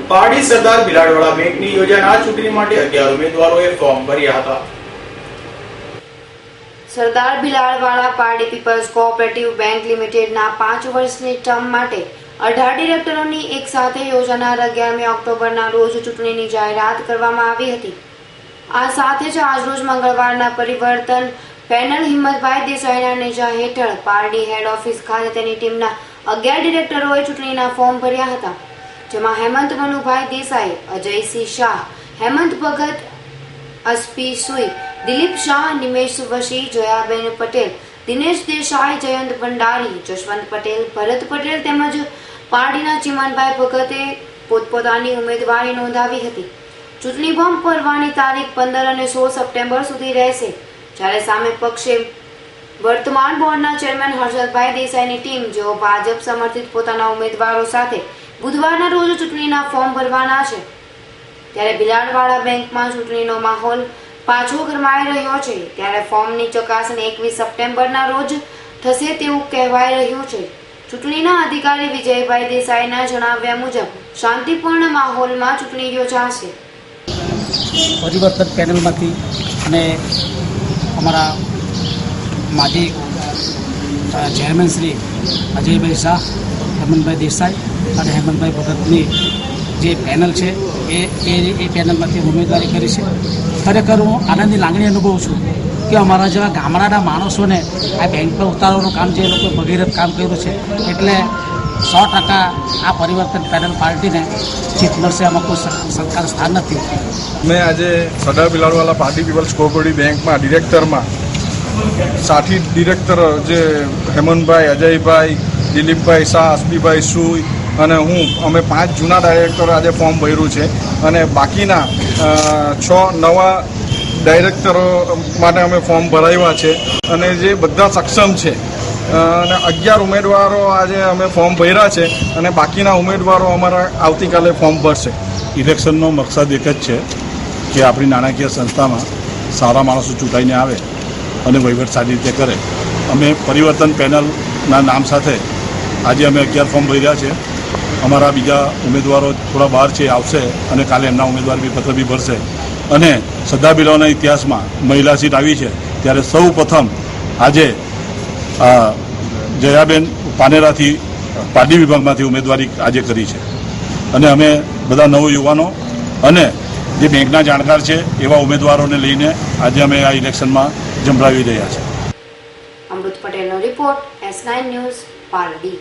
પારડી સરદાર બિલાડવાળા બેંકની યોજાનાર ચૂંટણી માટે 11 ઉમેદવારોએ ફોર્મ ભર્યા હતા। Sardar Bhiladwala Pardi peoples cooperative bank લિમિટેડના 5 વર્ષની ટર્મ માટે 18 ડિરેક્ટરોની એક સાથે યોજાનાર 11મી ઓક્ટોબરના રોજ ચૂંટણીની જાહેરાત કરવામાં આવી હતી। આ સાથે જ આજરોજ મંગળવારના પરિવર્તન પેનલ હિંમતભાઈ દેસાઈના નેજા હેઠળ પારડી હેડ ઓફિસ ખાતે તેની ટીમના 11 ડિરેક્ટરોએ ચૂંટણીના ફોર્મ ભર્યા હતા, જેમાં હેમંત મનુભાઈ દેસાઈ, અજયસિંહ શાહ, હેમંત ભગત, અસ્પી સુઈ, દિલીપ શાહ, નિમેશ વશી, જયાબેન પટેલ, દિનેશ દેસાઈ, જયંત ભંડારી, જશવંત પટેલ, ભરત પટેલ તેમજ પારડીના ચિમનભાઈ ભગતે પોતપોતાની ઉમેદવારી નોંધાવી હતી। ચૂંટણી ફોર્મ ભરવાની તારીખ 15 અને 16 સપ્ટેમ્બર સુધી રહેશે, જ્યારે સામે પક્ષે વર્તમાન બોર્ડના ચેરમેન હર્ષદભાઈ દેસાઈની ટીમ, જેઓ ભાજપ સમર્થિત પોતાના ઉમેદવારો સાથે બુધવારના રોજ ચૂંટણીના ફોર્મ ભરવાના છે। ત્યારે બિલાડવાળા બેંકમાં ચૂંટણીનો માહોલ પાછો ગરમાઈ રહ્યો છે, ત્યારે ફોર્મની ચકાસણી 21 સપ્ટેમ્બરના રોજ થશે તેવું કહેવાઈ રહ્યું છે। ચૂંટણીના અધિકારી વિજયભાઈ દેસાઈના જણાવ્યા મુજબ શાંતિપૂર્ણ માહોલમાં ચૂંટણી યોજાશે। પરિવર્તન પેનલમાંથી અને અમારા માજી ચેરમેન શ્રી અજયભાઈ શાહ, હેમંતભાઈ દેસાઈ અને હેમંતભાઈ ભગતની જે પેનલ છે એ પેનલમાંથી ઉમેદવારી કરી છે। ખરેખર હું આનંદની લાગણી અનુભવું છું કે અમારા જેવા ગામડાના માણસોને આ બેંક પર ઉતારવાનું કામ જે લોકોએ ભગીરથ કામ કર્યું છે, એટલે 100% આ પરિવર્તન પેનલ પાર્ટીને જીત મળશે, આમાં કોઈ સરકાર સ્થાન નથી। મેં આજે સરદાર બિલાડવાળા પારડી પીપલ્સ કોઓપરેટિવ બેંકમાં ડિરેક્ટરમાં 60 ડિરેક્ટર જે હેમંતભાઈ, અજયભાઈ, દિલીપભાઈ શાહ, અસ્પીભાઈ સુઈ અને અમે 5 જૂના ડાયરેક્ટરો આજે ફોર્મ ભર્યું છે અને બાકીના 6 નવા ડાયરેક્ટરો માટે અમે ફોર્મ ભરાવ્યા છે અને જે બધા સક્ષમ છે અને 11 ઉમેદવારો આજે અમે ફોર્મ ભર્યા છે અને બાકીના ઉમેદવારો અમારા આવતીકાલે ફોર્મ ભરશે। ઇલેક્શનનો મકસદ એક જ છે કે આપણી નાણાકીય સંસ્થામાં સારા માણસો ચૂંટાઈને આવે અને વહીવટ સારી રીતે કરે। અમે પરિવર્તન પેનલના નામ સાથે આજે અમે 11 ફોર્મ ભર્યા છે। અમારા બીજા ઉમેદવારો થોડા બહાર છે, આવશે અને કાલે એમના ઉમેદવારી પત્ર બી ભરશે। અને સરદાર બિલાડવાળાના ઇતિહાસમાં મહિલા સીટ આવી છે, ત્યારે સૌ પ્રથમ આજે જયાબેન પાનેરાથી પારડી વિભાગમાંથી ઉમેદવારી આજે કરી છે અને અમે બધા નવયુવાનો અને જે બેંકના જાણકાર છે એવા ઉમેદવારોને લઈને આજે અમે આ ઇલેક્શનમાં ઝંપલાવી રહ્યા છીએ। અમૃત પટેલનો રિપોર્ટ, S9 ન્યૂઝ, પારડી।